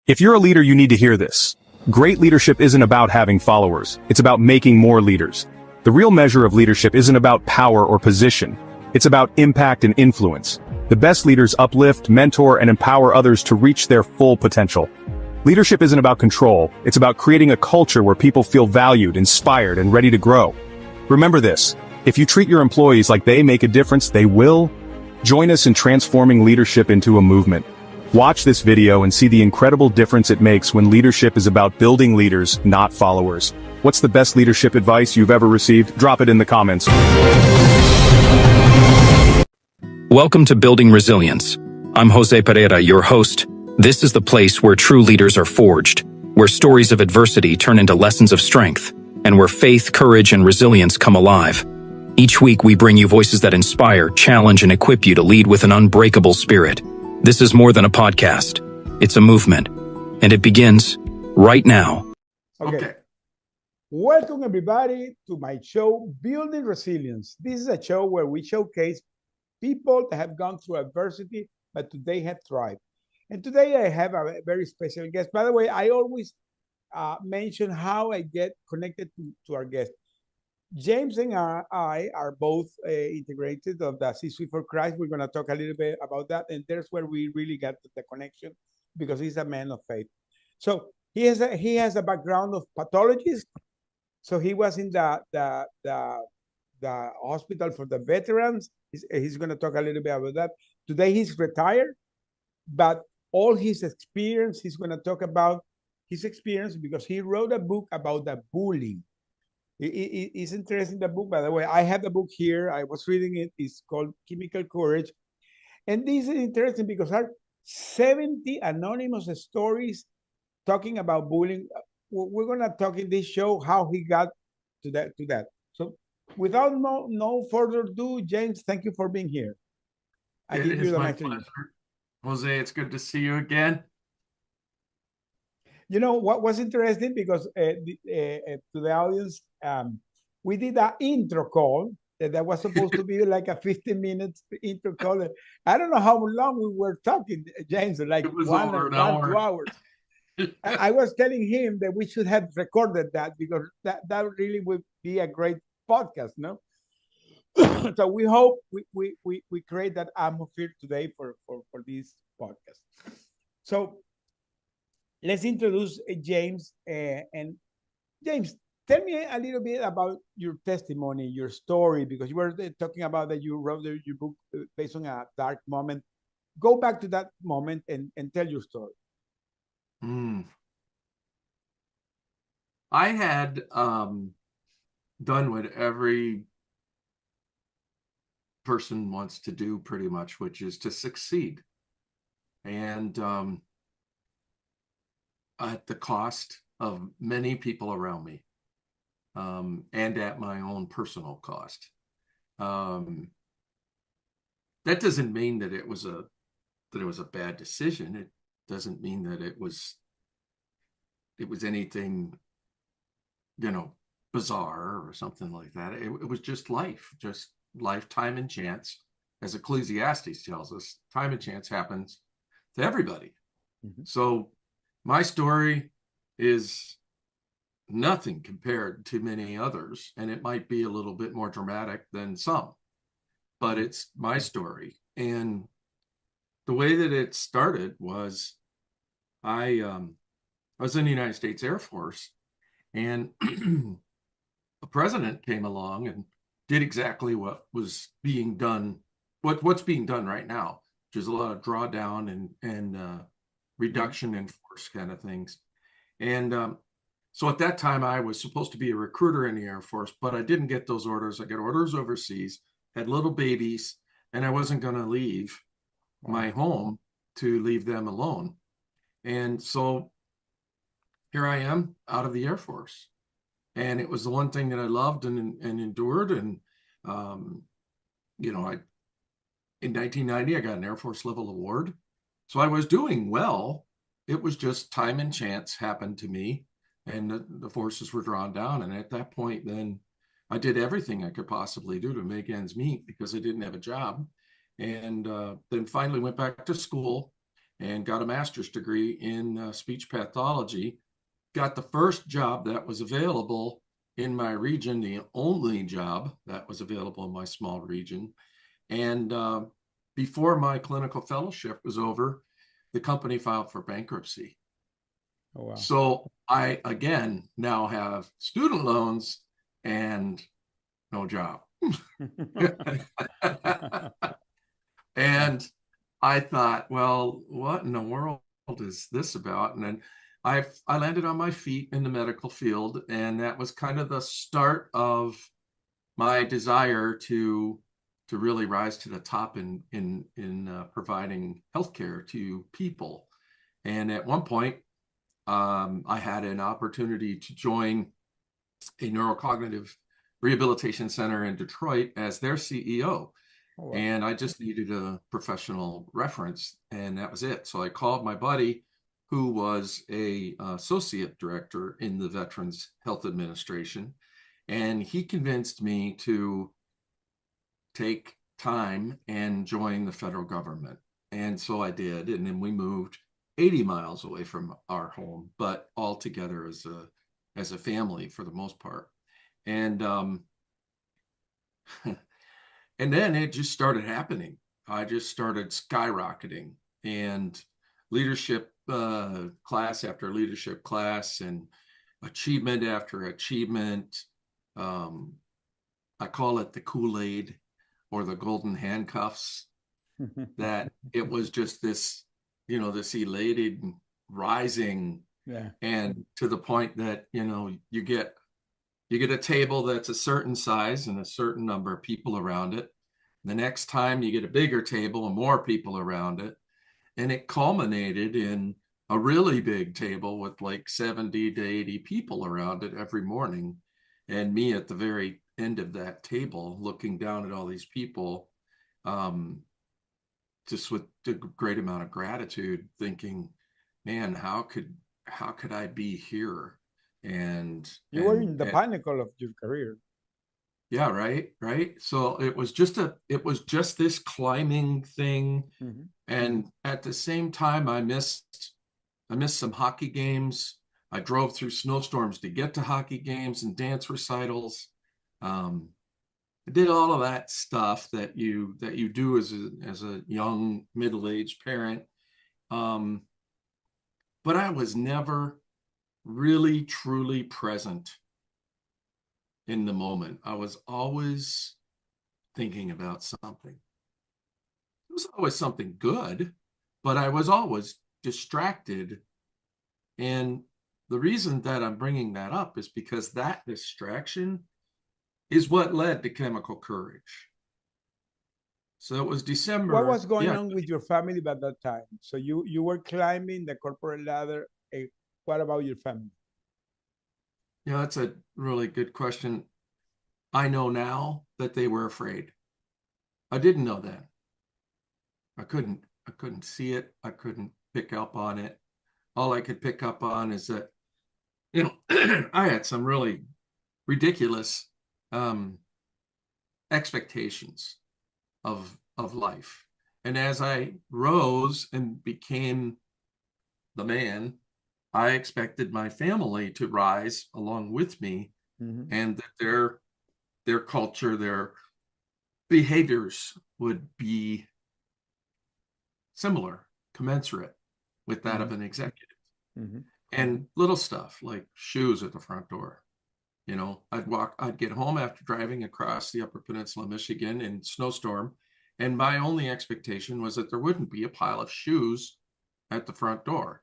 If you're a leader, you need to hear this. Great leadership isn't about having followers. It's about making more leaders. The real measure of leadership isn't about power or position. It's about impact and influence. The best leaders uplift, mentor, and empower others to reach their full potential. Leadership isn't about control. It's about creating a culture where people feel valued, inspired, and ready to grow. Remember this. If you treat your employees like they make a difference, they will. Join us in transforming leadership into a movement. Watch this video and see the incredible difference it makes when leadership is about building leaders, not followers. What's the best leadership advice you've ever received? Drop it in the comments. Welcome to Building Resilience. I'm Jose Pereira, your host. This is the place where true leaders are forged, where stories of adversity turn into lessons of strength, and where faith, courage, and resilience come alive. Each week we bring you voices that inspire, challenge, and equip you to lead with an unbreakable spirit. This is more than a podcast. It's a movement, and it begins right now. Okay. Welcome everybody to my show, Building Resilience. This is a show where we showcase people that have gone through adversity, but today have thrived. And today I have a very special guest. By the way, I always mention how I get connected to our guest. James and I are both integrated of the C-Suite for Christ. We're going to talk a little bit about that. And there's where we really got the connection because he's a man of faith. So he has a background of pathologist. So he was in the hospital for the veterans. He's going to talk a little bit about that. Today he's retired, but all his experience, he's going to talk about his experience because he wrote a book about the bullying. It's interesting, the book, by the way. I have the book here. I was reading it. It's called Chemical Courage. And this is interesting because there are 70 anonymous stories talking about bullying. We're going to talk in this show how he got to that. So without no further ado, James, thank you for being here. I give you the mic. Jose, it's good to see you again. You know what was interesting because to the audience, we did an intro call that was supposed to be like a 15-minute intro call. I don't know how long we were talking, James, like 2 hours. I was telling him that we should have recorded that because that really would be a great podcast, no? So we hope we create that atmosphere today for this podcast. So let's introduce James. And James, tell me a little bit about your testimony, your story, because you were talking about that you wrote your book based on a dark moment. Go back to that moment and tell your story. I had done what every person wants to do pretty much, which is to succeed. And at the cost of many people around me, and at my own personal cost. That doesn't mean that it was a bad decision. It doesn't mean that it was anything, bizarre or something like that. It was just life, time and chance. As Ecclesiastes tells us, time and chance happens to everybody. Mm-hmm. So my story is nothing compared to many others, and it might be a little bit more dramatic than some, but it's my story. And the way that it started was I was in the United States Air Force, and a president came along and did exactly what was being done, what's being done right now, which is a lot of drawdown and reduction in force kind of things. And so at that time, I was supposed to be a recruiter in the Air Force, but I didn't get those orders. I got orders overseas, had little babies, and I wasn't going to leave my home to leave them alone. And so here I am out of the Air Force. And it was the one thing that I loved and endured. And, in 1990, I got an Air Force level award. So I was doing well. It was just time and chance happened to me, and the forces were drawn down. And at that point, then I did everything I could possibly do to make ends meet because I didn't have a job. And then finally went back to school and got a master's degree in speech pathology. Got the first job that was available in my region, the only job that was available in my small region. And before my clinical fellowship was over, the company filed for bankruptcy. Oh, wow. So I, again, now have student loans and no job. And I thought, well, what in the world is this about? And then I landed on my feet in the medical field, and that was kind of the start of my desire to really rise to the top in providing healthcare to people. And at one point, I had an opportunity to join a neurocognitive rehabilitation center in Detroit as their CEO. Oh, wow. And I just needed a professional reference, and that was it. So I called my buddy, who was a associate director in the Veterans Health Administration, and he convinced me to take time and join the federal government. And so I did, and then we moved 80 miles away from our home, but all together as a family for the most part. And and then it just started happening. I just started skyrocketing, and leadership class after leadership class, and achievement after achievement. I call it the Kool-Aid or the golden handcuffs. That it was just this, this elated rising, and to the point that you get a table that's a certain size and a certain number of people around it. The next time you get a bigger table and more people around it. And it culminated in a really big table with like 70 to 80 people around it every morning. And me at the very end of that table, looking down at all these people, just with a great amount of gratitude, thinking, man, how could I be here? And you were in the pinnacle of your career. Yeah, right. So it was just this climbing thing. Mm-hmm. And at the same time, I missed some hockey games. I drove through snowstorms to get to hockey games and dance recitals. I did all of that stuff that you do as a young middle-aged parent. But I was never really truly present in the moment. I was always thinking about something. It was always something good, but I was always distracted. And the reason that I'm bringing that up is because that distraction is what led to Chemical Courage. So it was December. What was going on with your family at that time? So you were climbing the corporate ladder. What about your family? Yeah, that's a really good question. I know now that they were afraid. I didn't know then. I couldn't see it. I couldn't pick up on it. All I could pick up on is that, I had some really ridiculous expectations of life. And as I rose and became the man, I expected my family to rise along with me, mm-hmm. and that their culture, their behaviors would be similar, commensurate with that, mm-hmm. of an executive. Mm-hmm. And little stuff like shoes at the front door. I'd get home after driving across the Upper Peninsula of Michigan in snowstorm, and my only expectation was that there wouldn't be a pile of shoes at the front door.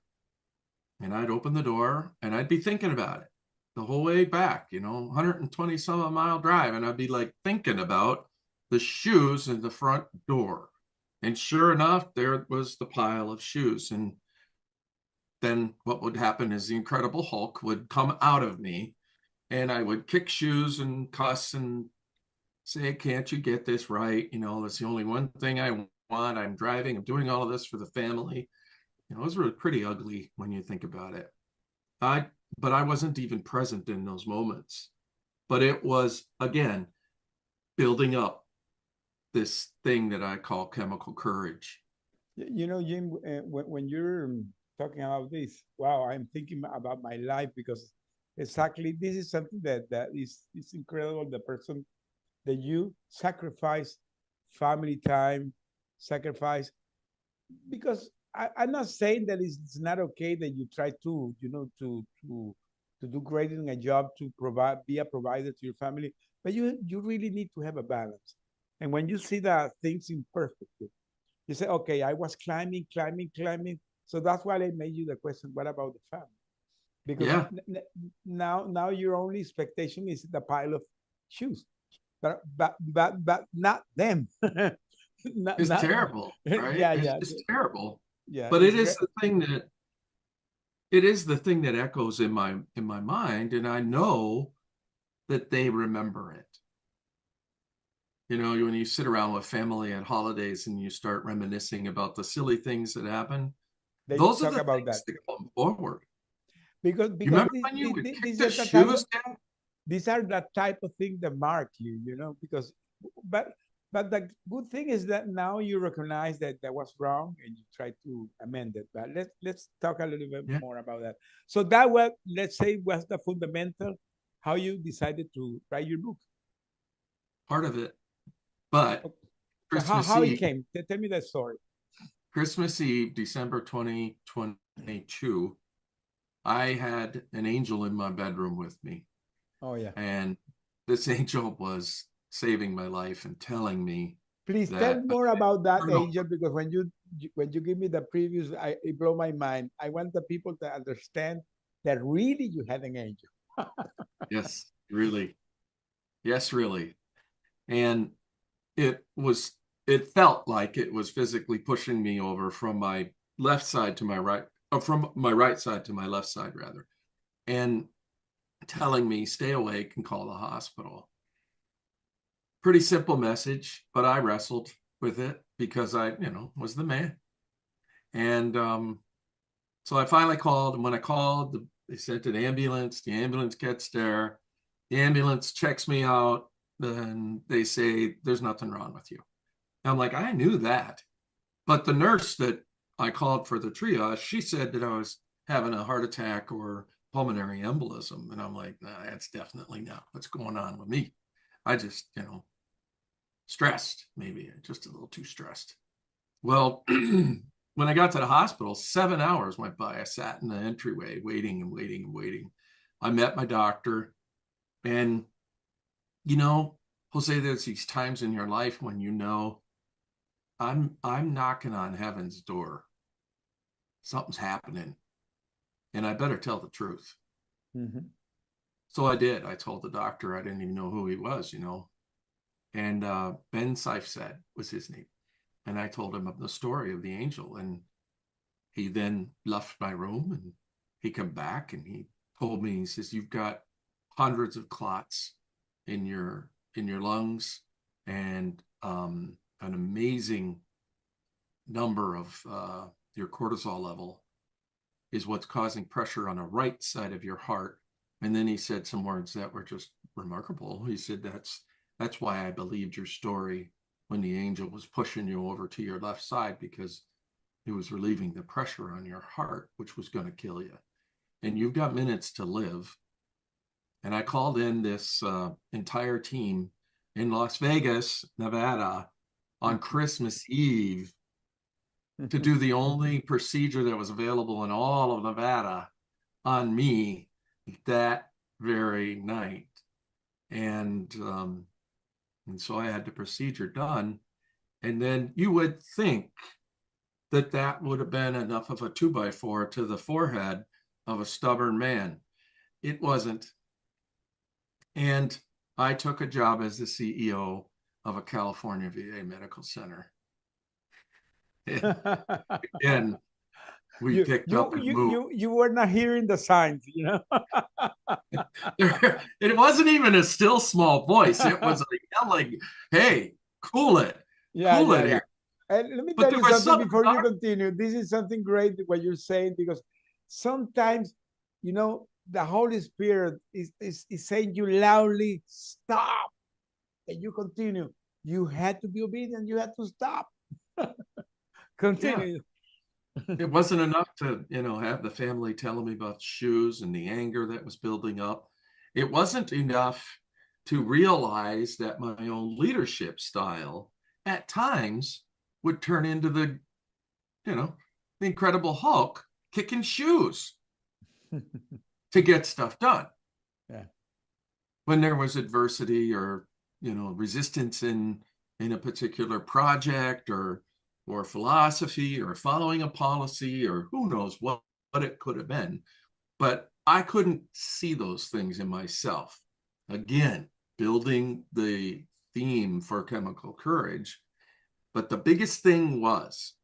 And I'd open the door and I'd be thinking about it the whole way back, 120 some mile drive. And I'd be like thinking about the shoes in the front door. And sure enough, there was the pile of shoes. And then what would happen is the Incredible Hulk would come out of me, and I would kick shoes and cuss and say, can't you get this right? That's the only one thing I want. I'm driving. I'm doing all of this for the family. It was really pretty ugly when you think about it. But I wasn't even present in those moments. But it was, again, building up this thing that I call chemical courage. You know, Jim, when you're talking about this, wow, I'm thinking about my life because exactly this is something that is incredible. The person that you sacrifice family time, sacrifice because I'm not saying that it's not okay that you try to, you know, to do great in a job to provide, be a provider to your family, but you really need to have a balance. And when you see that things imperfectly, you say, okay, I was climbing, climbing, climbing. So that's why I made you the question, what about the family? Because Yeah, now your only expectation is the pile of shoes, but not them. not, it's not terrible, right? yeah, It's yeah, just terrible. yeah. But It's great. it is the thing that echoes in my mind, and I know that they remember it. You know, when you sit around with family at holidays and you start reminiscing about the silly things that happen, They those are talk the about that things that come forward. You because remember when you would kick these the are the type of shoes down? these are the type of thing that mark you, you know, because but but the good thing is that now you recognize that that was wrong and you try to amend it. But let's talk a little bit Yeah, more about that. So that was, let's say, was the fundamental how you decided to write your book. part of it. But Okay. So Christmas how it Eve, came? Tell me that story. Christmas Eve, December 2022, I had an angel in my bedroom with me. Oh yeah. And this angel was saving my life and telling me Please tell that more about that turn over. angel because when you give me the previews, it blow my mind. I want the people to understand that really you had an angel. Yes, really. Yes, really. And it was, it felt like it was physically pushing me over from my left side to my right, or from my right side to my left side, rather, and telling me, stay awake and call the hospital. Pretty simple message, but I wrestled with it because I, was the man. And so I finally called. And when I called, they sent an ambulance. The ambulance gets there. The ambulance checks me out. Then they say, there's nothing wrong with you. I'm like, I knew that. But the nurse that I called for the triage, she said that I was having a heart attack or pulmonary embolism. And I'm like, nah, that's definitely not what's going on with me. I just, stressed, maybe just a little too stressed. Well, when I got to the hospital, 7 hours went by. I sat in the entryway waiting and waiting and waiting. I met my doctor, and you know, Jose, there's these times in your life when I'm knocking on heaven's door. Something's happening, and I better tell the truth. Mhm. So I did. I told the doctor I didn't even know who he was, and Ben Seifsaid was his name. And I told him of the story of the angel, and he then left my room and he came back and he told me, he says, you've got hundreds of clots in your lungs and an amazing number of your cortisol level is what's causing pressure on the right side of your heart. And then he said some words that were just remarkable. He said, that's why I believed your story when the angel was pushing you over to your left side, because it was relieving the pressure on your heart, which was going to kill you. And you've got minutes to live. And I called in this entire team in Las Vegas, Nevada, on Christmas Eve to do the only procedure that was available in all of Nevada on me that very night. And so I had the procedure done. And then you would think that would have been enough of a 2x4 to the forehead of a stubborn man. It wasn't. And I took a job as the CEO of a California VA medical center. And we you picked you up and you moved. you were not hearing the signs, you know. It wasn't even a still small voice. It was like yelling, hey, Yeah, cool yeah, it yeah. here. And let me But tell there you was something something, before you continue. This is something great what you're saying because sometimes, you know, the Holy Spirit is saying you loudly, stop, and you continue. You had to be obedient. You had to stop. Continue. It wasn't enough to, have the family telling me about shoes and the anger that was building up. It wasn't enough to realize that my own leadership style at times would turn into the Incredible Hulk kicking shoes to get stuff done. Yeah. When there was adversity or, resistance in a particular project or philosophy or following a policy or who knows what it could have been. But I couldn't see those things in myself. Again, building the theme for Chemical Courage. But the biggest thing was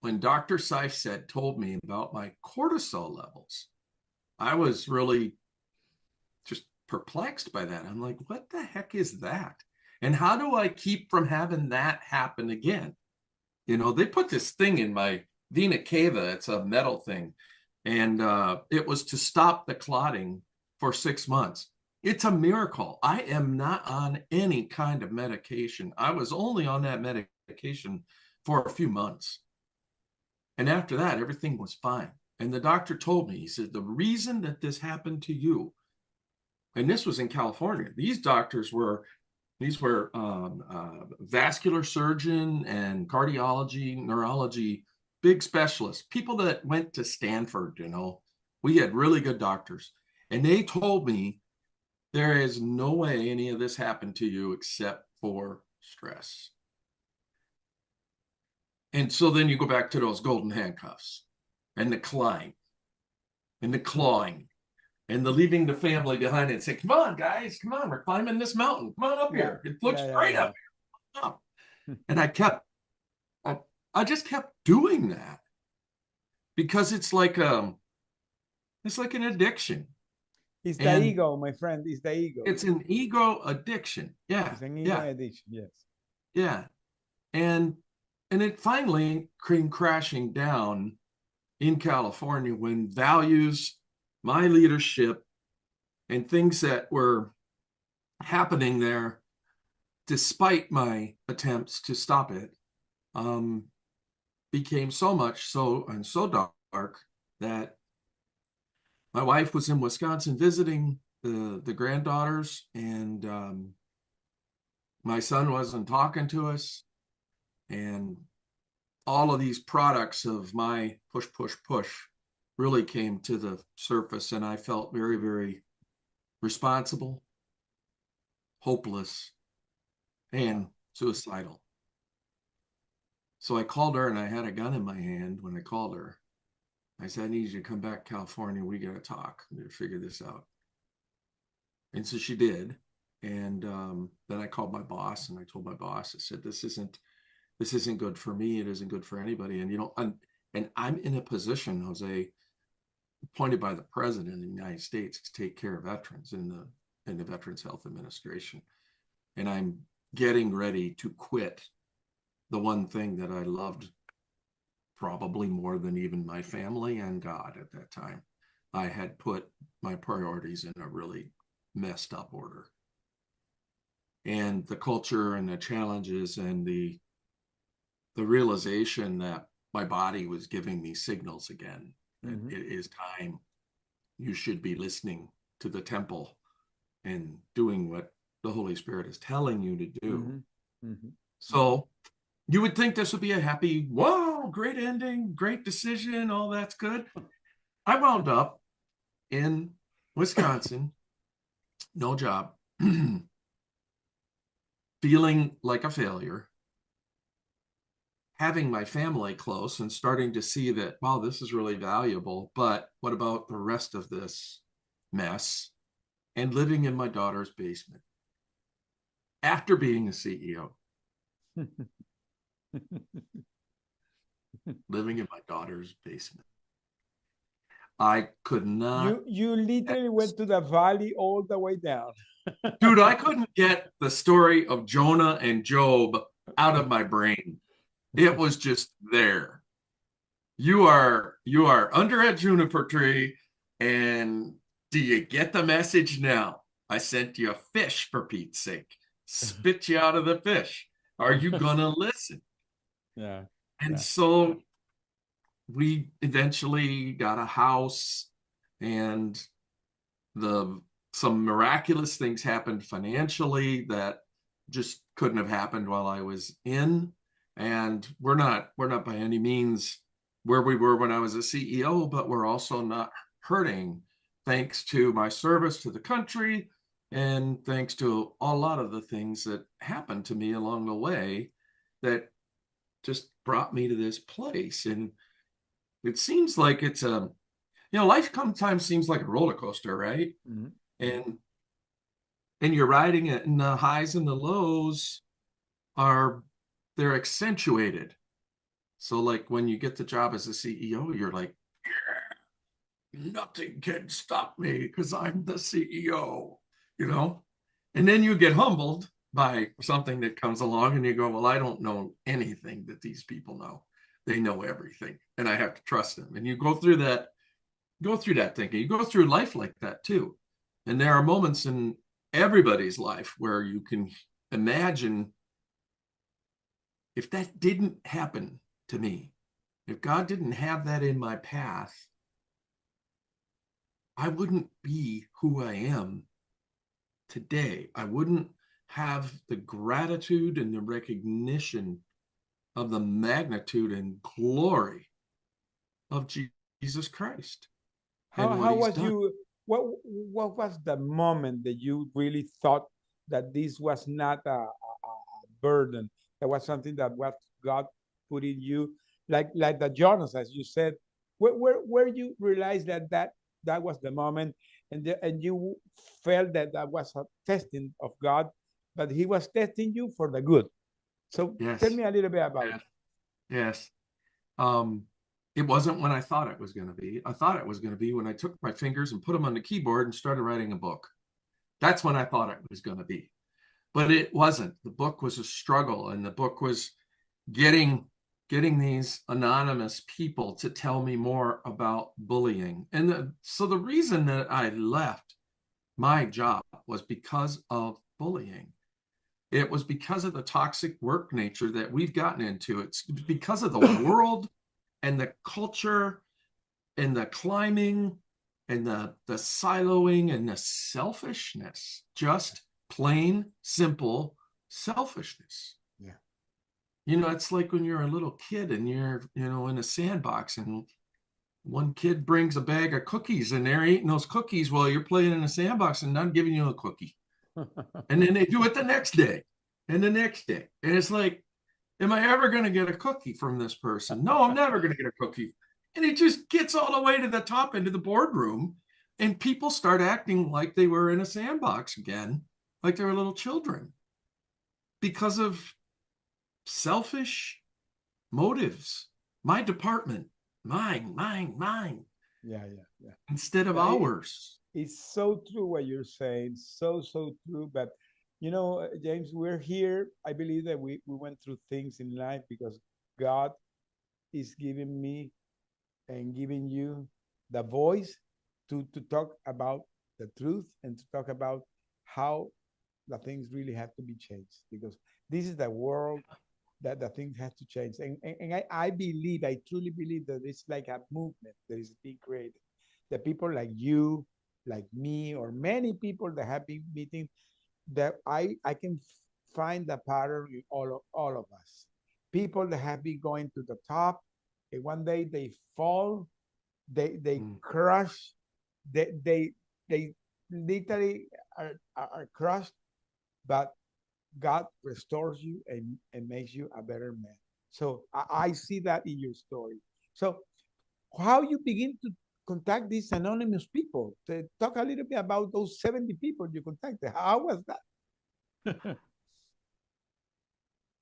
when Dr. Seifstedt told me about my cortisol levels, I was really just perplexed by that. I'm like, what the heck is that? And how do I keep from having that happen again? They put this thing in my vena cava. It's a metal thing. And it was to stop the clotting for 6 months. It's a miracle. I am not on any kind of medication. I was only on that medication for a few months. And after that, everything was fine. And the doctor told me, he said, the reason that this happened to you, and this was in California, these were vascular surgeon and cardiology, neurology, big specialists, people that went to Stanford, we had really good doctors. And they told me there is no way any of this happened to you except for stress. And so then you go back to those golden handcuffs and the climb and the clawing and the leaving the family behind and say, come on, guys, come on, we're climbing this mountain. Come on up here. It looks great up here. Up. And I just kept doing that because it's like an addiction. It's the ego, my friend. It's the ego. It's an ego addiction. Yeah. It's an ego addiction, yes. Yeah. And it finally came crashing down in California when values, my leadership, and things that were happening there, despite my attempts to stop it, became so much so and so dark that my wife was in Wisconsin visiting the granddaughters, and my son wasn't talking to us, and all of these products of my push really came to the surface, and I felt very, very responsible, hopeless, and suicidal. So I called her, and I had a gun in my hand when I called her. I said, I need you to come back to California. We got to talk to figure this out. And so she did. And then I called my boss, and I told my boss, I said, this isn't good for me. It isn't good for anybody. And I'm in a position, Jose, appointed by the president of the United States to take care of veterans in the Veterans Health Administration. And I'm getting ready to quit the one thing that I loved probably more than even my family and God at that time. I had put my priorities in a really messed up order. And the culture and the challenges and the realization that my body was giving me signals again, that it is time. You should be listening to the temple and doing what the Holy Spirit is telling you to do. So you would think this would be a happy, wow, great ending, great decision, all that's good. I wound up in Wisconsin, no job, feeling like a failure, having my family close and starting to see that, wow, this is really valuable, but what about the rest of this mess? And living in my daughter's basement after being a CEO. Living in my daughter's basement. I could not. You literally went to the valley all the way down. Dude, I couldn't get the story of Jonah and Job out of my brain. It was just there. You are under a juniper tree, and do you get the message now? I sent you a fish, for Pete's sake. Spit you out of the fish. Are you gonna listen? Yeah. And so we eventually got a house, and some miraculous things happened financially that just couldn't have happened while I was in. And we're not by any means where we were when I was a CEO, but we're also not hurting, thanks to my service to the country and thanks to a lot of the things that happened to me along the way that just brought me to this place. And it seems like it's life sometimes seems like a roller coaster, right? Mm-hmm. And you're riding it, and the highs and the lows they're accentuated. So like when you get the job as a CEO, you're like, yeah, nothing can stop me because I'm the CEO, and then you get humbled by something that comes along and you go, well, I don't know anything that these people know. They know everything, and I have to trust them. And you go through that thinking. You go through life like that too. And there are moments in everybody's life where you can imagine, if that didn't happen to me, if God didn't have that in my path, I wouldn't be who I am today. I wouldn't have the gratitude and the recognition of the magnitude and glory of Jesus Christ. How was you? What was the moment that you really thought that this was not a burden? That was something that what God put in you, like the Jonas, as you said. Where you realized that was the moment, and you felt that was a testing of God, but He was testing you for the good. So Yes. tell me a little bit about it. Yes. It wasn't when I thought it was going to be. I thought it was going to be when I took my fingers and put them on the keyboard and started writing a book. That's when I thought it was going to be. But it wasn't. The book was a struggle, and the book was getting these anonymous people to tell me more about bullying. And so the reason that I left my job was because of bullying. It was because of the toxic work nature that we've gotten into. It's because of the world and the culture and the climbing and the siloing and the selfishness, just plain simple selfishness. Yeah. It's like when you're a little kid and you're, in a sandbox, and one kid brings a bag of cookies and they're eating those cookies while you're playing in a sandbox and not giving you a cookie. And then they do it the next day and the next day. And it's like, am I ever going to get a cookie from this person? No, I'm never going to get a cookie. And it just gets all the way to the top into the boardroom, and people start acting like they were in a sandbox again, like they were little children, because of selfish motives. My department, mine. Yeah. Instead of ours. It's so true what you're saying. So true. But James, we're here. I believe that we went through things in life because God is giving me and giving you the voice to talk about the truth and to talk about how the things really have to be changed, because this is the world that the things have to change. And I truly believe that it's like a movement that is being created. The people like you, like me, or many people that have been meeting, that I can find the pattern in all of us. People that have been going to the top, and one day they fall, they crush, they literally are crushed, but God restores you and makes you a better man. So I see that in your story. So how you begin to contact these anonymous people? Talk a little bit about those 70 people you contacted. How was that?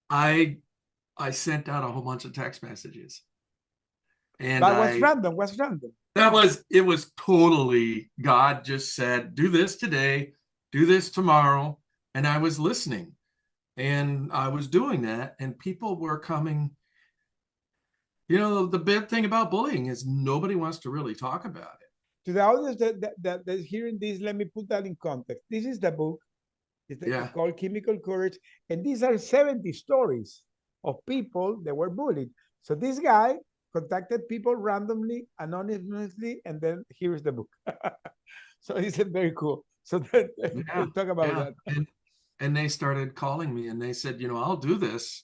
I sent out a whole bunch of text messages. And but what's random? What's random? It was totally, God just said, do this today, do this tomorrow. And I was listening, and I was doing that, and people were coming. The bad thing about bullying is nobody wants to really talk about it. To the audience that's hearing this, let me put that in context. This is the book. It's called Chemical Courage. And these are 70 stories of people that were bullied. So this guy contacted people randomly, anonymously, and then here's the book. So it's very cool. So talk about that. And they started calling me and they said, I'll do this,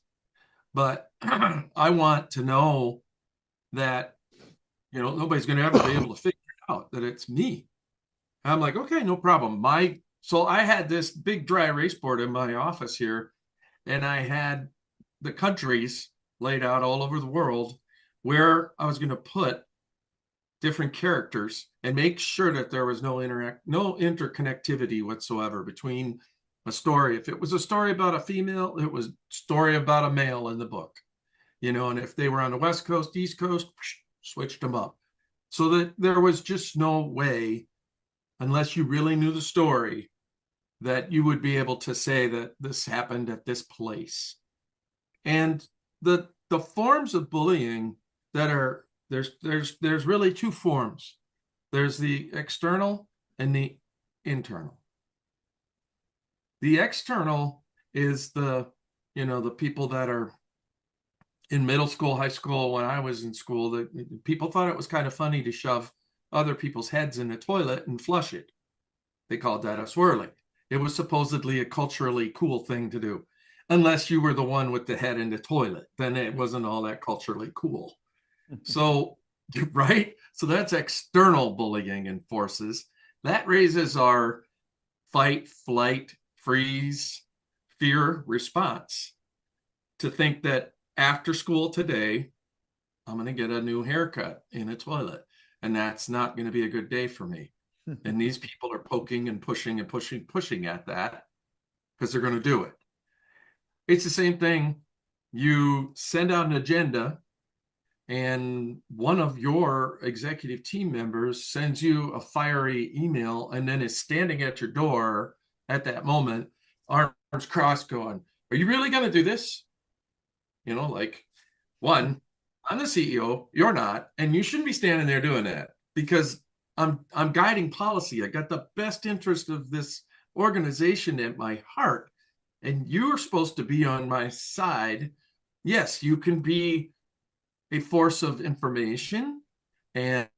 but I want to know that, nobody's going to ever be able to figure out that it's me. And I'm like, okay, no problem. So I had this big dry erase board in my office here, and I had the countries laid out all over the world where I was going to put different characters and make sure that there was no interconnectivity whatsoever between a story. If it was a story about a female, it was a story about a male in the book, and if they were on the West Coast, East Coast, switched them up so that there was just no way, unless you really knew the story, that you would be able to say that this happened at this place. And the forms of bullying that are there's really two forms. There's the external and the internal. The external is the people that are in middle school, high school. When I was in school, that people thought it was kind of funny to shove other people's heads in the toilet and flush it. They called that a swirling. It was supposedly a culturally cool thing to do, unless you were the one with the head in the toilet. Then it wasn't all that culturally cool. So, right? So that's external bullying and forces. That raises our fight, flight, freeze, fear response to think that after school today, I'm going to get a new haircut in a toilet. And that's not going to be a good day for me. And these people are poking and pushing at that because they're going to do it. It's the same thing. You send out an agenda and one of your executive team members sends you a fiery email and then is standing at your door at that moment, arms crossed, going, are you really going to do this? Like, one, I'm the CEO, you're not, and you shouldn't be standing there doing that because I'm guiding policy. I got the best interest of this organization at my heart, and you're supposed to be on my side. Yes, you can be a force of information and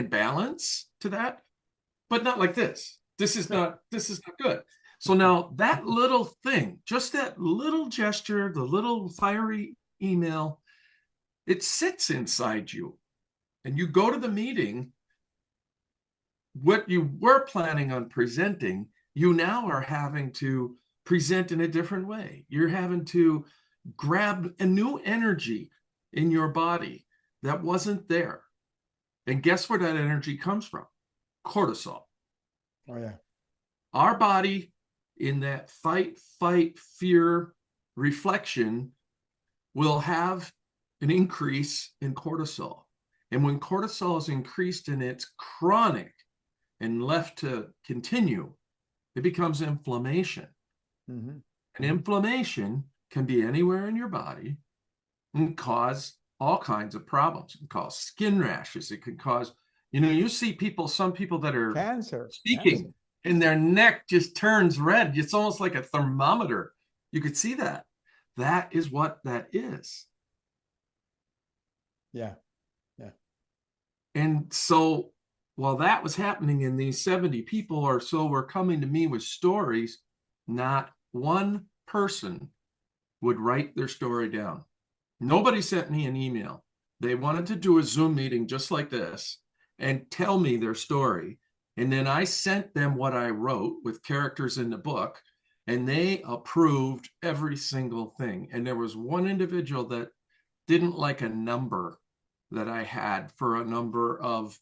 balance to that, but not like this. This is not good. So now that little thing, just that little gesture, the little fiery email, it sits inside you, and you go to the meeting. What you were planning on presenting, you now are having to present in a different way. You're having to grab a new energy in your body that wasn't there. And guess where that energy comes from? Cortisol. Oh, yeah. Our body, in that fight, fear reflection, will have an increase in cortisol. And when cortisol is increased and it's chronic and left to continue, it becomes inflammation. Mm-hmm. And inflammation can be anywhere in your body and cause all kinds of problems. It can cause skin rashes. It can cause, you see some people that are cancer speaking and their neck just turns red. It's almost like a thermometer. You could see that. That is what that is. Yeah. And so while that was happening and these 70 people or so were coming to me with stories, not one person would write their story down. Nobody sent me an email. They wanted to do a Zoom meeting just like this and tell me their story. And then I sent them what I wrote with characters in the book, and they approved every single thing. And there was one individual that didn't like a number that I had for a number of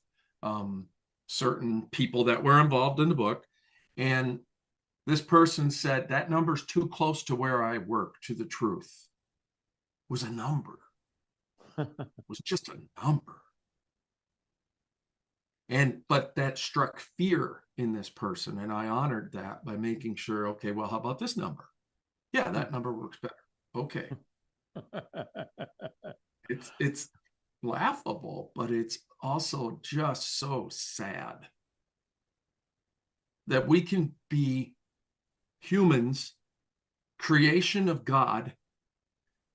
certain people that were involved in the book. And this person said, that number's too close to where I work, to the truth. It was a number. It was just a number. But that struck fear in this person. And I honored that by making sure, okay, well, how about this number? Yeah, that number works better. Okay. It's laughable, but it's also just so sad that we can be humans, creation of God,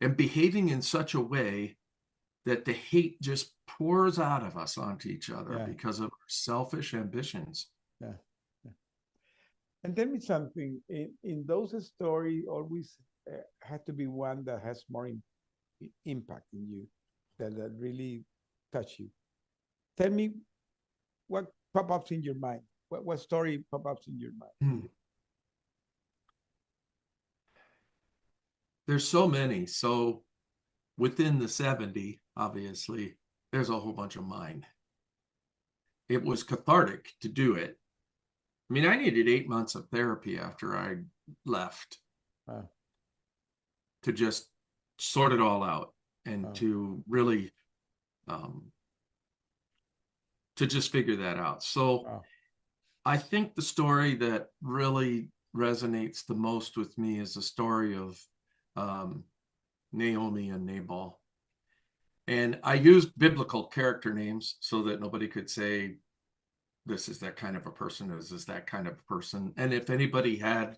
and behaving in such a way that the hate just pours out of us onto each other because of our selfish ambitions. Yeah. And tell me something, in those stories, always had to be one that has more impact in you, that really touch you. Tell me what pop-ups in your mind. What story pop-ups in your mind? There's so many. So within the 70, obviously, there's a whole bunch of mine. It was cathartic to do it. I mean, I needed 8 months of therapy after I left to just sort it all out and to really to just figure that out. So I think the story that really resonates the most with me is the story of Naomi and Nabal. And I used biblical character names so that nobody could say, this is that kind of a person, this is that kind of a person. And if anybody had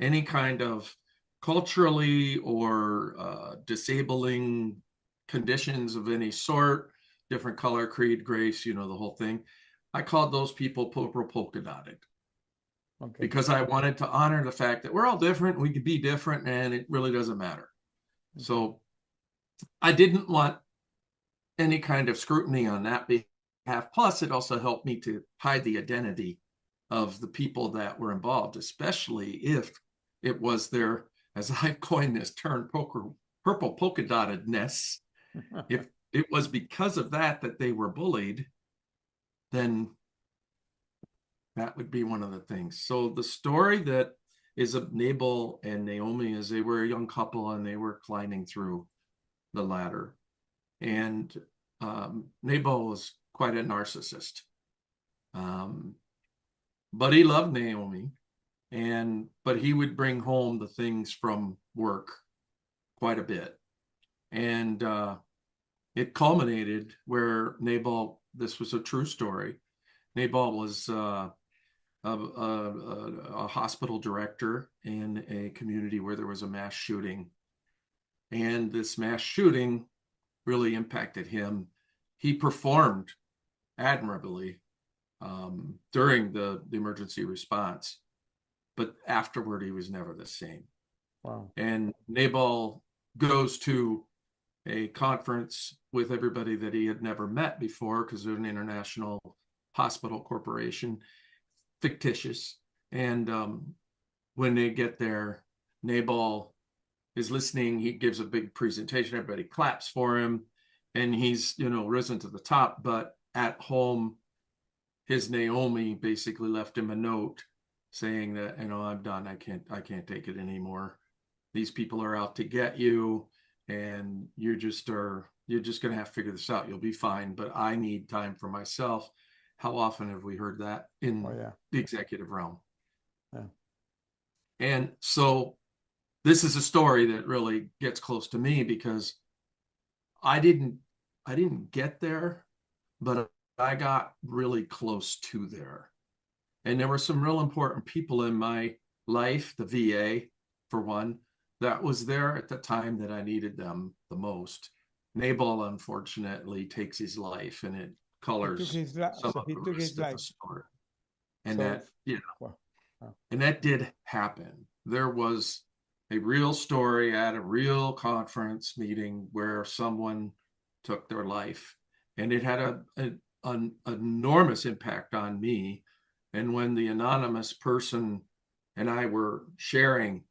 any kind of culturally or disabling conditions of any sort, different color, creed, grace, the whole thing, I called those people polka dotted. Okay. Because I wanted to honor the fact that we're all different, we could be different, and it really doesn't matter. Okay. So I didn't want any kind of scrutiny on that behalf. Plus, it also helped me to hide the identity of the people that were involved, especially if it was their, as I coined this term, purple polka dottedness. If it was because of that they were bullied, then that would be one of the things. So the story that is of Nabal and Naomi is they were a young couple and they were climbing through the ladder. And Nabal was quite a narcissist. But he loved Naomi, but he would bring home the things from work quite a bit. And it culminated where Nabal, this was a true story. Nabal was a hospital director in a community where there was a mass shooting. And this mass shooting really impacted him. He performed admirably during the emergency response, but afterward he was never the same. Wow. And Nabal goes to a conference with everybody that he had never met before because they're an international hospital corporation, fictitious. And when they get there, Nabal is listening. He gives a big presentation. Everybody claps for him. And he's, risen to the top. But at home, his Naomi basically left him a note saying that, I'm done. I can't take it anymore. These people are out to get you. And you're just going to have to figure this out. You'll be fine. But I need time for myself. How often have we heard that in the executive realm? Yeah. And so this is a story that really gets close to me because I didn't get there, but I got really close to there. And there were some real important people in my life, the VA, for one, that was there at the time that I needed them the most. Nabal, unfortunately, takes his life, and it colors some of the rest of the story. And and that did happen. There was a real story at a real conference meeting where someone took their life, and it had an enormous impact on me. And when the anonymous person and I were sharing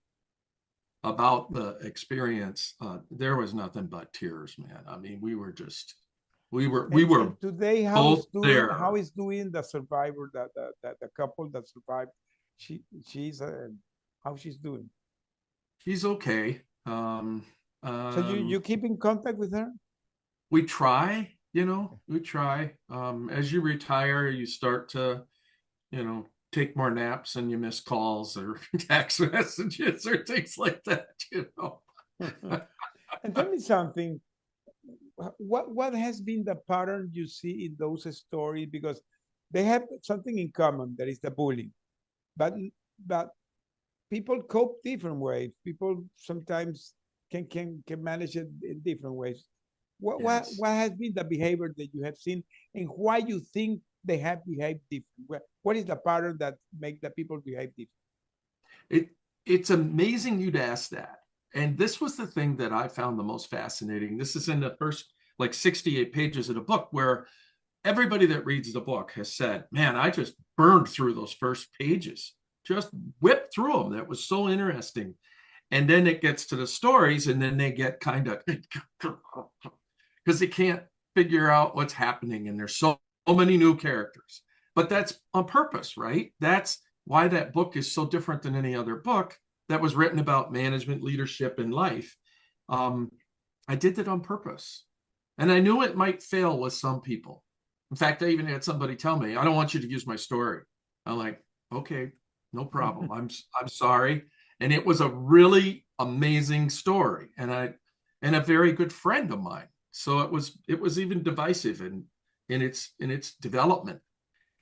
about the experience, there was nothing but tears, man. I mean, we were today, both there. How is doing the survivor, the couple that survived? She's how she's doing? She's okay. So you keep in contact with her? We try, we try. As you retire, you start to, take more naps and you miss calls or text messages or things like that, And tell me something. What has been the pattern you see in those stories? Because they have something in common, that is the bullying. But people cope different ways. People sometimes can manage it in different ways. Yes. What has been the behavior that you have seen, and why you think they have behaved different? What is the pattern that make the people behave different? It's amazing you'd ask that. And this was the thing that I found the most fascinating. This is in the first like 68 pages of the book, where everybody that reads the book has said, man, I just burned through those first pages, just whipped through them. That was so interesting. And then it gets to the stories, and then they get kind of because they can't figure out what's happening, and there's so many new characters. But that's on purpose, right? That's why that book is so different than any other book that was written about management, leadership, and life. I did that on purpose. And I knew it might fail with some people. In fact, I even had somebody tell me, I don't want you to use my story. I'm like, okay, no problem. I'm sorry. And it was a really amazing story, and a very good friend of mine. So it was even divisive in its development.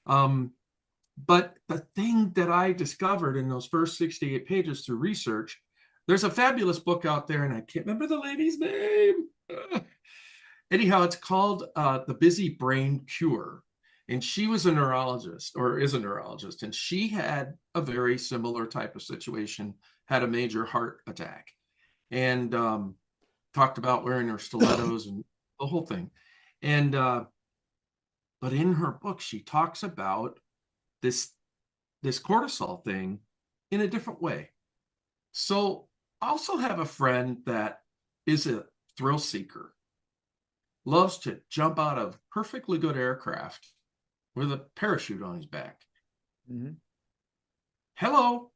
But the thing that I discovered in those first 68 pages through research, there's a fabulous book out there, and I can't remember the lady's name. Anyhow, it's called The Busy Brain Cure. And she was a neurologist, or is a neurologist, and she had a very similar type of situation, had a major heart attack, and talked about wearing her stilettos and the whole thing. And but in her book, she talks about this cortisol thing in a different way. So I also have a friend that is a thrill seeker, loves to jump out of perfectly good aircraft with a parachute on his back. Mm-hmm. Hello,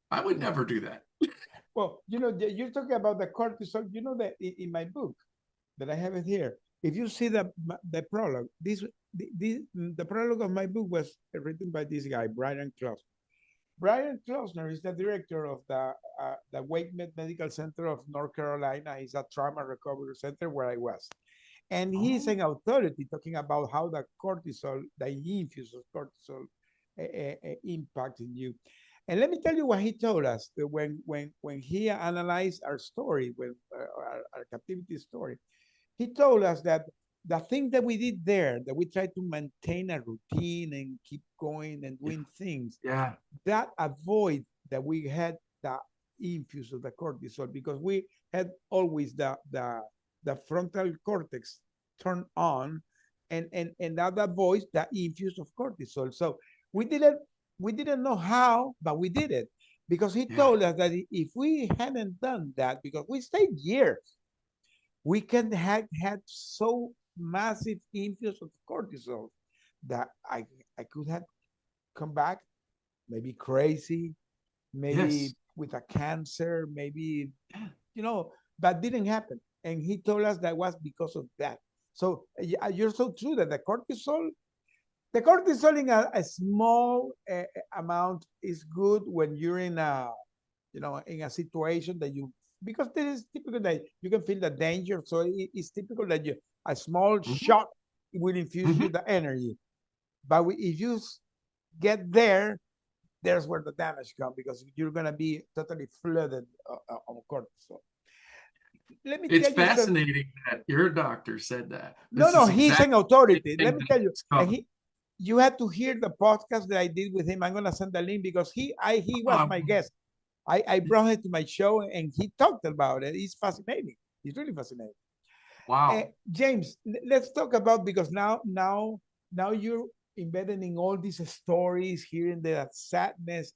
I would never do that. Well, you're talking about the cortisol. You know that in my book that I have it here, if you see the prologue, the prologue of my book was written by this guy, Brian Klausner. Brian Klausner is the director of the WakeMed Medical Center of North Carolina. It's a trauma recovery center where I was. And he's an authority talking about how the cortisol, the infuse of cortisol, impacts in you. And let me tell you what he told us when he analyzed our story, when our captivity story. He told us that the thing that we did there, that we tried to maintain a routine and keep going and doing things, that avoid that we had the infuse of the cortisol, because we had always the frontal cortex turned on, and that avoids the infuse of cortisol. So we didn't know how, but we did it, because he told us that if we hadn't done that, because we stayed years, we can have had so massive infuse of cortisol that I could have come back, maybe crazy, maybe with a cancer, maybe, but didn't happen. And he told us that was because of that. So you're so true that the cortisol in a small amount is good when you're in a, in a situation that because this is typical that you can feel the danger. So it's typical that a small shock will infuse you the energy. But if you get there, there's where the damage comes, because you're going to be totally flooded on cortisol. Let me it's tell you fascinating that your doctor said that. No, he's an authority. Let me tell you. And you had to hear the podcast that I did with him. I'm going to send the link, because he was my guest. I brought him to my show, and he talked about it. It's fascinating. It's really fascinating. Wow. James, let's talk about, because now you're embedded in all these stories, hearing the sadness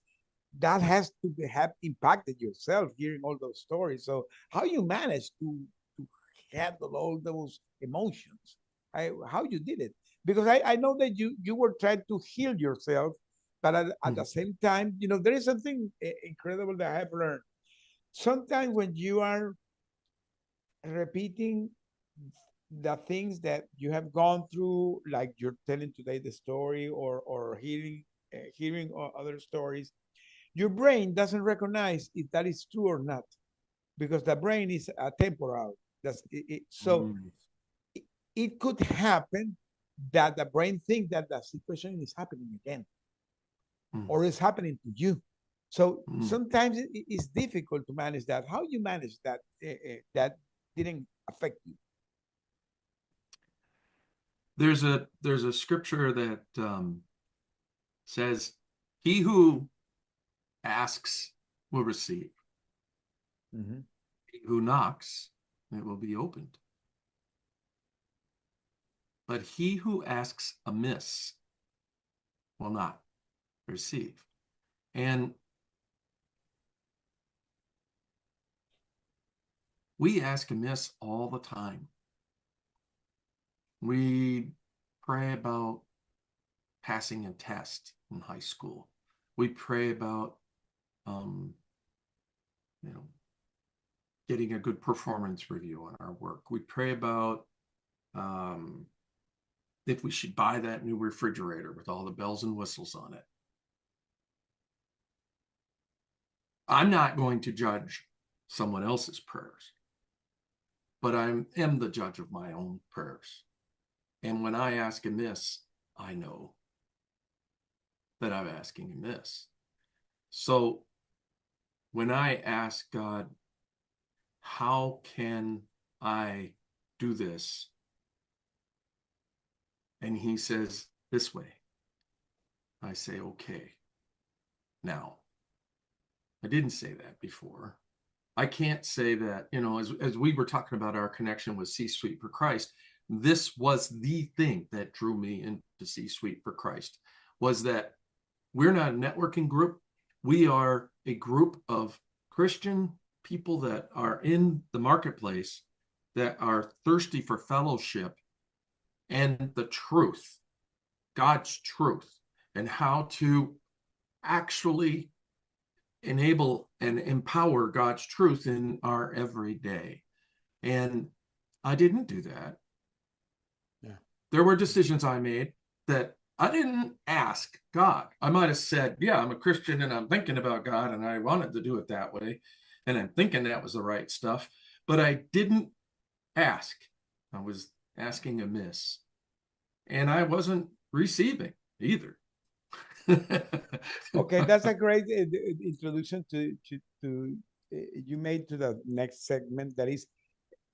that has to have impacted yourself, hearing all those stories. So how you managed to handle all those emotions, how you did it? Because I know that you were trying to heal yourself, but at the same time, there is something incredible that I have learned. Sometimes when you are repeating the things that you have gone through, like you're telling today the story, or hearing other stories, your brain doesn't recognize if that is true or not, because the brain is temporal. So it could happen that the brain thinks that the situation is happening again, or is happening to you. So sometimes it's difficult to manage that. How you manage that that didn't affect you? There's a scripture that says, "He who asks will receive. He who knocks, it will be opened. But he who asks amiss will not receive." And we ask amiss all the time. We pray about passing a test in high school. We pray about, getting a good performance review on our work. We pray about if we should buy that new refrigerator with all the bells and whistles on it. I'm not going to judge someone else's prayers, but I am the judge of my own prayers. And when I ask amiss, I know that I'm asking amiss. So when I ask God, how can I do this? And he says, this way. I say, okay. Now, I didn't say that before. I can't say that, as we were talking about our connection with C-Suite for Christ, this was the thing that drew me into C-Suite for Christ, was that we're not a networking group. We are a group of Christian people that are in the marketplace that are thirsty for fellowship and the truth, God's truth, and how to actually enable and empower God's truth in our everyday. And I didn't do that. Yeah. There were decisions I made that I didn't ask God. I might have said, yeah, I'm a Christian and I'm thinking about God and I wanted to do it that way. And I'm thinking that was the right stuff, but I didn't ask. I was asking amiss. And I wasn't receiving either. Okay, that's a great introduction to you made to the next segment, that is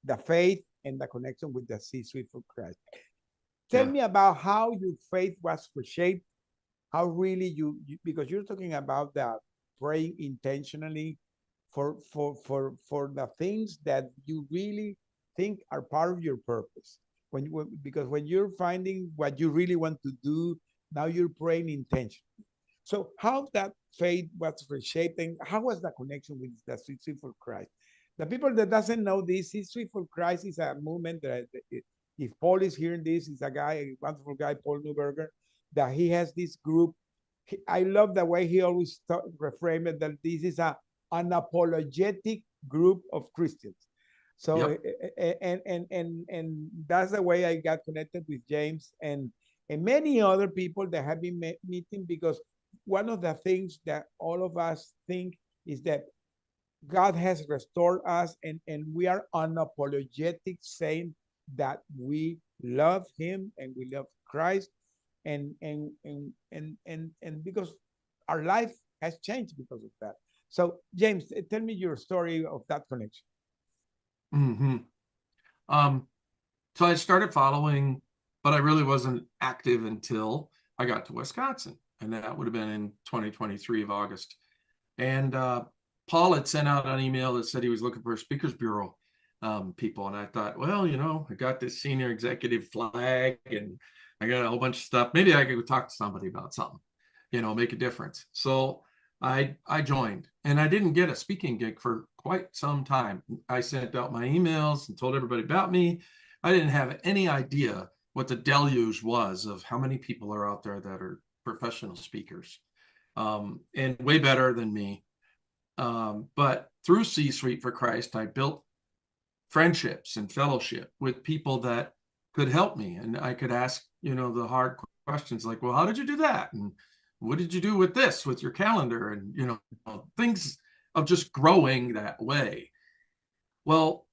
the faith and the connection with the C-Suite for Christ. Tell me about how your faith was reshaped, how really you because you're talking about the praying intentionally for the things that you really think are part of your purpose. Because when you're finding what you really want to do, now you're praying intentionally. So how that faith was reshaping, how was the connection with the C-Suite for Christ? The people that doesn't know this, C-Suite for Christ is a movement that, if Paul is hearing this, is a wonderful guy, Paul Newberger, that he has this group. I love the way he always reframed it, that this is an unapologetic group of Christians. So, yep. and that's the way I got connected with James and many other people that have been meeting, because one of the things that all of us think is that God has restored us, and we are unapologetic, saying that we love him and we love Christ, and because our life has changed because of that. So James, tell me your story of that connection. So I started following, but I really wasn't active until I got to Wisconsin, and that would have been in 2023 of August. And Paul had sent out an email that said he was looking for a speakers bureau people. And I thought, well, I got this senior executive flag and I got a whole bunch of stuff. Maybe I could talk to somebody about something, make a difference. So I joined, and I didn't get a speaking gig for quite some time. I sent out my emails and told everybody about me. I didn't have any idea what the deluge was of how many people are out there that are professional speakers, and way better than me. But through C-Suite for Christ, I built friendships and fellowship with people that could help me. And I could ask, the hard questions like, well, how did you do that? And what did you do with this, with your calendar? And, things of just growing that way. Well,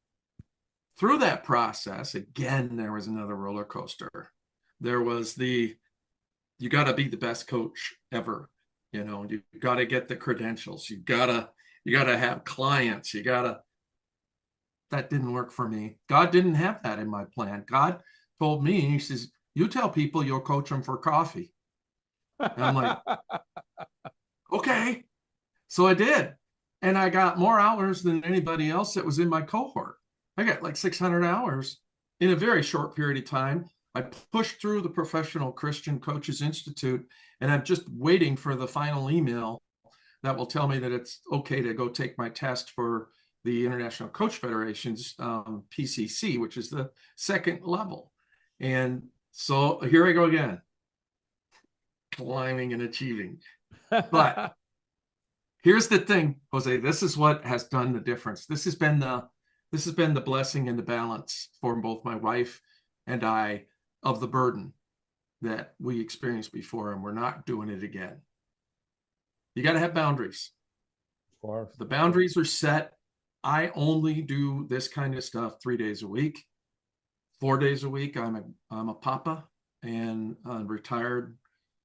through that process, again, there was another roller coaster. There was you got to be the best coach ever. You know, you got to get the credentials. You gotta have clients. That didn't work for me. God didn't have that in my plan. God told me, he says, you tell people you'll coach them for coffee. And I'm like, okay. So I did. And I got more hours than anybody else that was in my cohort. I got like 600 hours in a very short period of time. I pushed through the Professional Christian Coaches Institute, and I'm just waiting for the final email that will tell me that it's okay to go take my test for the International Coach Federation's PCC, which is the second level. And so here I go again, climbing and achieving. But here's the thing, Jose, this is what has done the difference. This has been the blessing and the balance for both my wife and I of the burden that we experienced before, and we're not doing it again. You got to have boundaries. Of course. The boundaries are set. I only do this kind of stuff 3 days a week. 4 days a week, I'm a papa and a retired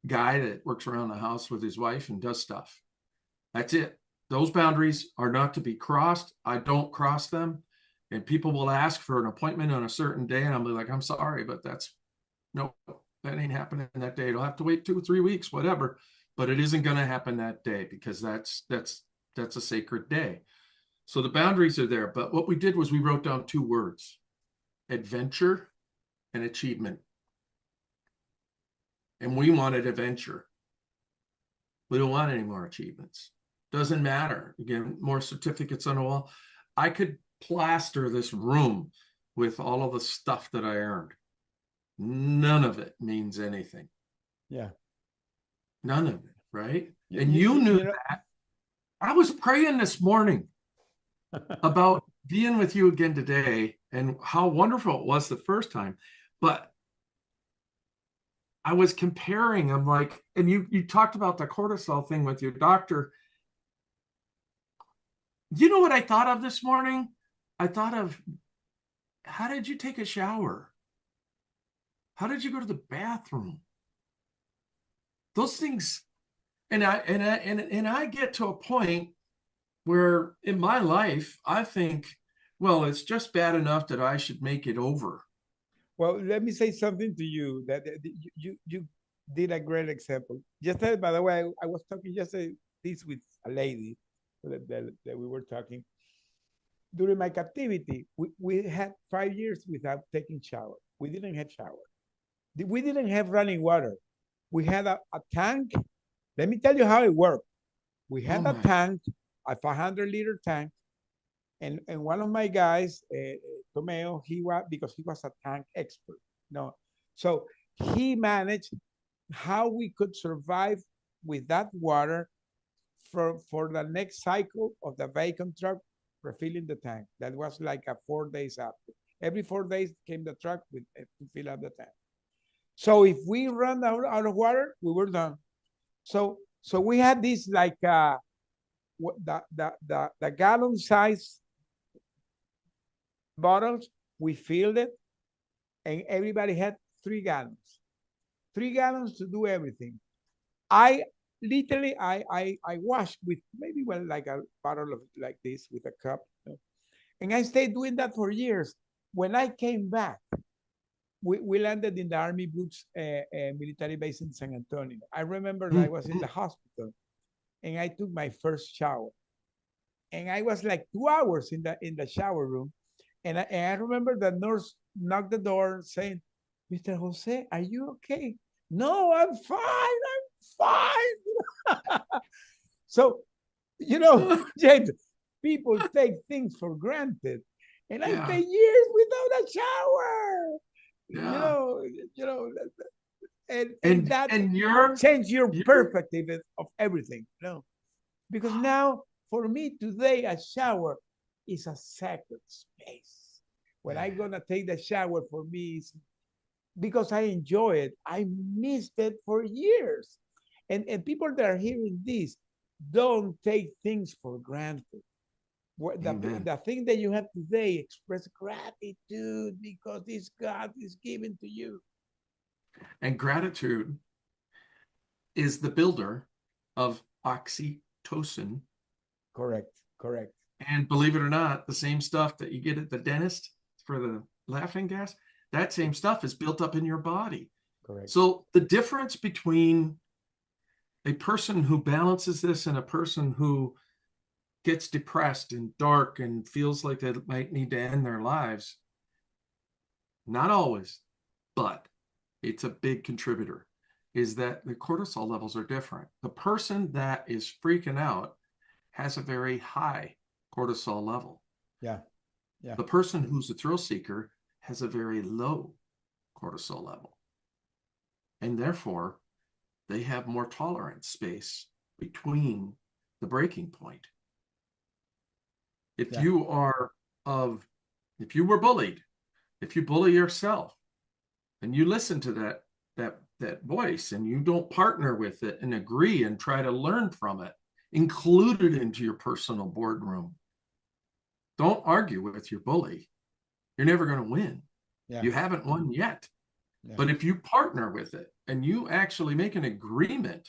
guy that works around the house with his wife and does stuff. That's it. Those boundaries are not to be crossed. I don't cross them. And people will ask for an appointment on a certain day, and I'm like, I'm sorry, but no, that ain't happening that day. It'll have to wait 2 or 3 weeks, whatever. But it isn't going to happen that day because that's a sacred day. So the boundaries are there. But what we did was we wrote down 2 words: adventure and achievement. And we wanted adventure. We don't want any more achievements. Doesn't matter. Again, more certificates on the wall. I could plaster this room with all of the stuff that I earned. None of it means anything. Yeah. None of it, right? And you knew that. I was praying this morning about being with you again today and how wonderful it was the first time. But I was comparing, I'm like, and you talked about the cortisol thing with your doctor. You know what I thought of this morning? I thought of, how did you take a shower? How did you go to the bathroom? Those things, and I get to a point where in my life, I think, well, it's just bad enough that I should make it over. Well, let me say something to you that you did a great example. Just by the way, I was talking yesterday this with a lady that we were talking. During my captivity, we had 5 years without taking shower. We didn't have shower. We didn't have running water. We had a tank. Let me tell you how it worked. We had a tank, a 500-liter tank, and one of my guys, Tomeo, because he was a tank expert. No, so he managed how we could survive with that water for the next cycle of the vacuum truck refilling the tank. That was like 4 days after. Every 4 days came the truck to fill up the tank. So if we run out of water, we were done. So we had this like the gallon size bottles. We filled it, and everybody had 3 gallons. 3 gallons to do everything. I literally washed with maybe like a bottle of like this with a cup, and I stayed doing that for years. When I came back, we landed in the Army Brooks military base in San Antonio. I remember that I was in the hospital, and I took my first shower, and I was like 2 hours in the shower room, and I remember the nurse knocked the door saying, "Mr. Jose, are you okay?" "No, I'm fine. I'm fine." So, James, people take things for granted, and I spent years without a shower. And that changed your perspective of everything. Because now, for me today, a shower is a sacred space. When I'm gonna take the shower, for me, it's because I enjoy it. I missed it for years. And people that are hearing this, don't take things for granted. The thing that you have today, express gratitude because this God is given to you. And gratitude is the builder of oxytocin. Correct. Correct. And believe it or not, the same stuff that you get at the dentist for the laughing gas, that same stuff is built up in your body. Correct. So the difference between a person who balances this and a person who gets depressed and dark and feels like they might need to end their lives, not always, but it's a big contributor, is that the cortisol levels are different. The person that is freaking out has a very high cortisol level. Yeah. Yeah. The person who's a thrill seeker has a very low cortisol level. And therefore, they have more tolerance space between the breaking point. If you were bullied, if you bully yourself and you listen to that voice and you don't partner with it and agree and try to learn from it, include it into your personal boardroom. Don't argue with your bully. You're never going to win. Yeah. You haven't won yet. Yeah. But if you partner with it and you actually make an agreement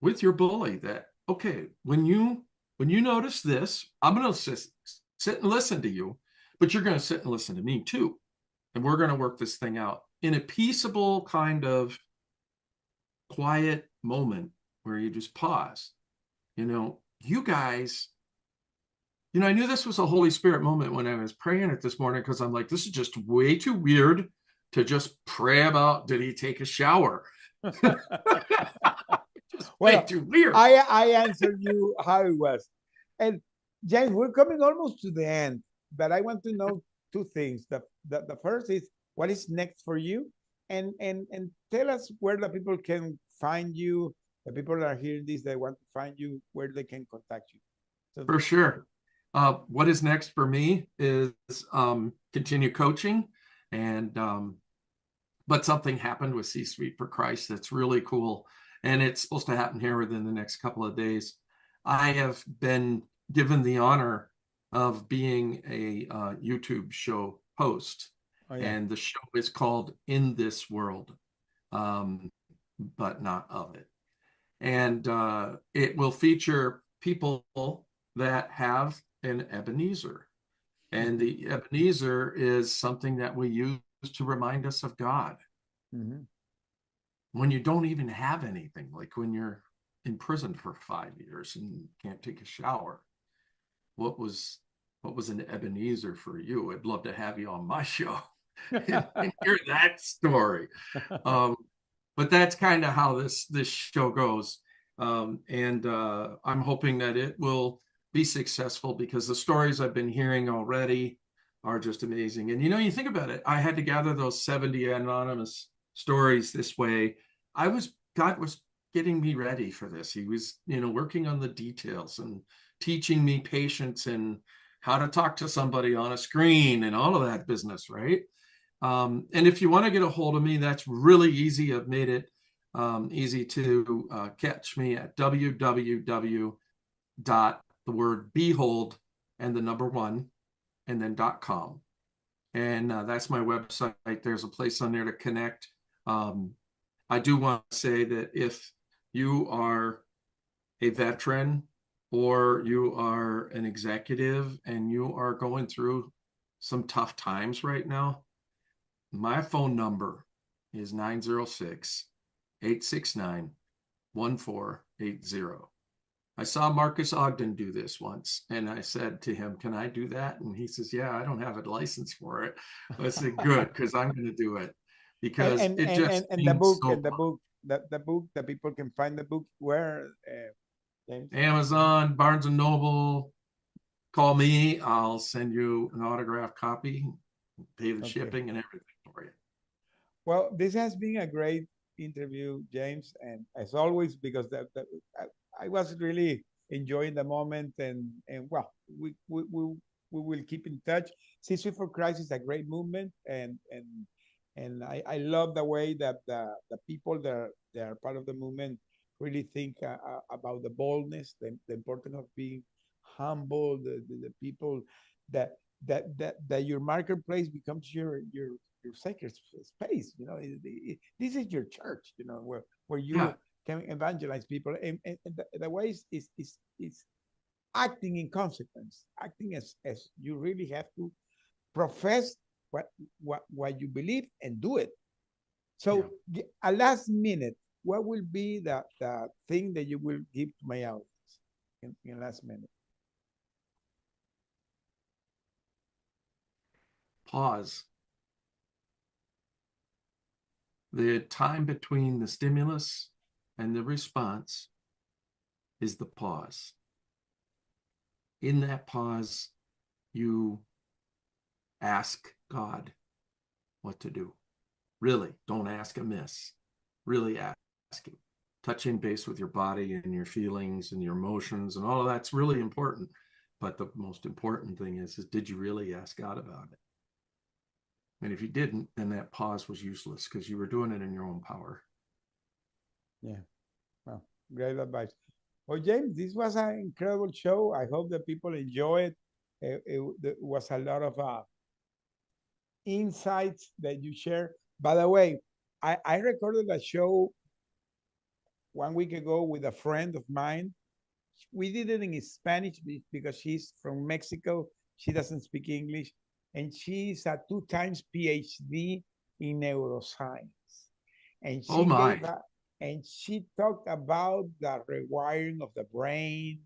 with your bully that, okay, when you notice this, I'm going to sit and listen to you, but you're going to sit and listen to me too. And we're going to work this thing out in a peaceable kind of quiet moment where you just pause. You guys, I knew this was a Holy Spirit moment when I was praying it this morning, because I'm like, this is just way too weird to just pray about, did he take a shower? Way too weird. I answered you how it was. And James, we're coming almost to the end, but I want to know two things. The first is, what is next for you? And tell us where the people can find you. The people that are hearing this, they want to find you, where they can contact you. So, for sure. What is next for me is continue coaching, and but something happened with C-Suite for Christ that's really cool, and it's supposed to happen here within the next couple of days. I have been given the honor of being a YouTube show host. Oh, yeah. And the show is called In This World, but not of it. And it will feature people that have an Ebenezer. And the Ebenezer is something that we use to remind us of God. Mm-hmm. When you don't even have anything, like when you're in prison for 5 years and can't take a shower, what was an Ebenezer for you? I'd love to have you on my show and hear that story. But that's kind of how this show goes. And I'm hoping that it will be successful, because the stories I've been hearing already are just amazing. And you think about it, I had to gather those 70 anonymous stories this way. God was getting me ready for this. He was, working on the details and teaching me patience and how to talk to somebody on a screen and all of that business, right? And if you want to get a hold of me, that's really easy. I've made it easy to catch me at www.behold and the number one and then .com. And that's my website. There's a place on there to connect. I do want to say that if you are a veteran or you are an executive and you are going through some tough times right now, my phone number is 906-869-1480. I saw Marcus Ogden do this once, and I said to him, can I do that? And he says, yeah, I don't have a license for it. I said, good, because I'm going to do it. Because the book, the people can find the book where? James? Amazon, Barnes & Noble. Call me. I'll send you an autographed copy, pay the shipping and everything for you. Well, this has been a great interview, James, and as always, because I was really enjoying the moment, and well, we will keep in touch. C-Suite for Christ is a great movement, and I love the way that the people that are part of the movement really think about the boldness, the importance of being humble, the people that your marketplace becomes your sacred space. This is your church, where you can evangelize people. And the way is acting in consequence, acting as you really have to profess what you believe and do it. So a last minute, what will be the thing that you will give to my audience in last minute? Pause. The time between the stimulus and the response is the pause. In that pause, you ask God what to do. Really, don't ask amiss. Really ask Him. Touching base with your body and your feelings and your emotions and all of that's really important. But the most important thing is did you really ask God about it? And if you didn't, then that pause was useless because you were doing it in your own power. Yeah. Well, great advice. Well, James, this was an incredible show. I hope that people enjoy it. It was a lot of insights that you share. By the way, I recorded a show 1 week ago with a friend of mine. We did it in Spanish because she's from Mexico. She doesn't speak English. And she's a 2 times PhD in neuroscience. And she talked about the rewiring of the brain,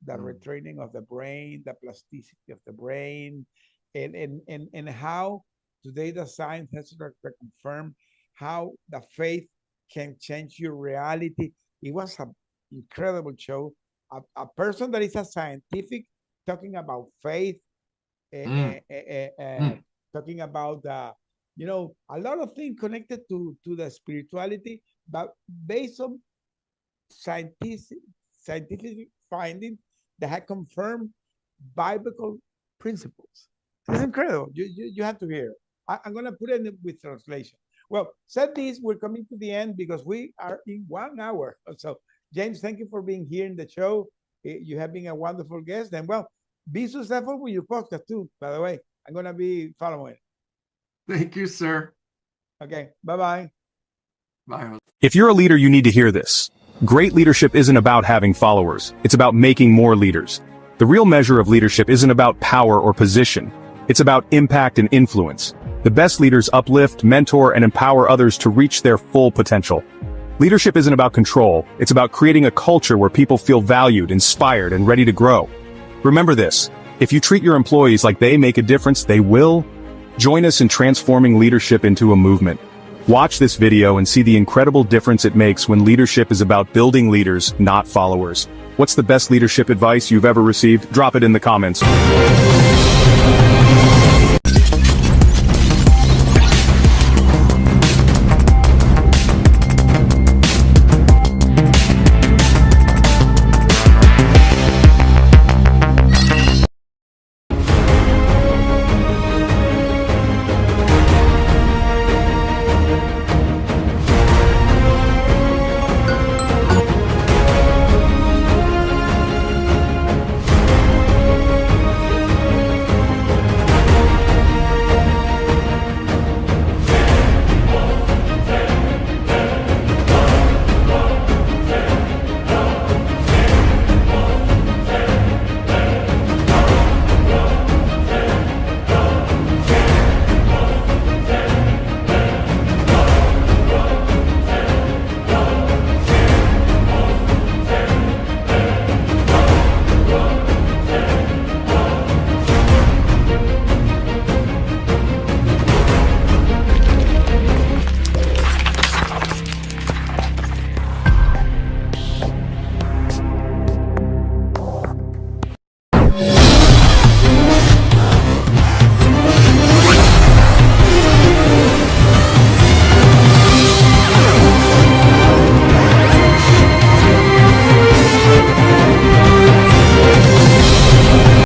the retraining of the brain, the plasticity of the brain, and how today the science has to confirm how the faith can change your reality. It was an incredible show. A person that is a scientific talking about faith, talking about a lot of things connected to the spirituality, but based on scientific findings that have confirmed biblical principles. It's incredible. You have to hear. I'm going to put it with translation. Well, said this, we're coming to the end because we are in 1 hour. So, James, thank you for being here in the show. You have been a wonderful guest. And, well, be successful with your podcast, too, by the way. I'm going to be following. Thank you, sir. Okay, bye-bye. Bye. If you're a leader, you need to hear this. Great leadership isn't about having followers. It's about making more leaders. The real measure of leadership isn't about power or position. It's about impact and influence. The best leaders uplift, mentor, and empower others to reach their full potential. Leadership isn't about control. It's about creating a culture where people feel valued, inspired, and ready to grow. Remember this. If you treat your employees like they make a difference, they will. Join us in transforming leadership into a movement. Watch this video and see the incredible difference it makes when leadership is about building leaders, not followers. What's the best leadership advice you've ever received? Drop it in the comments.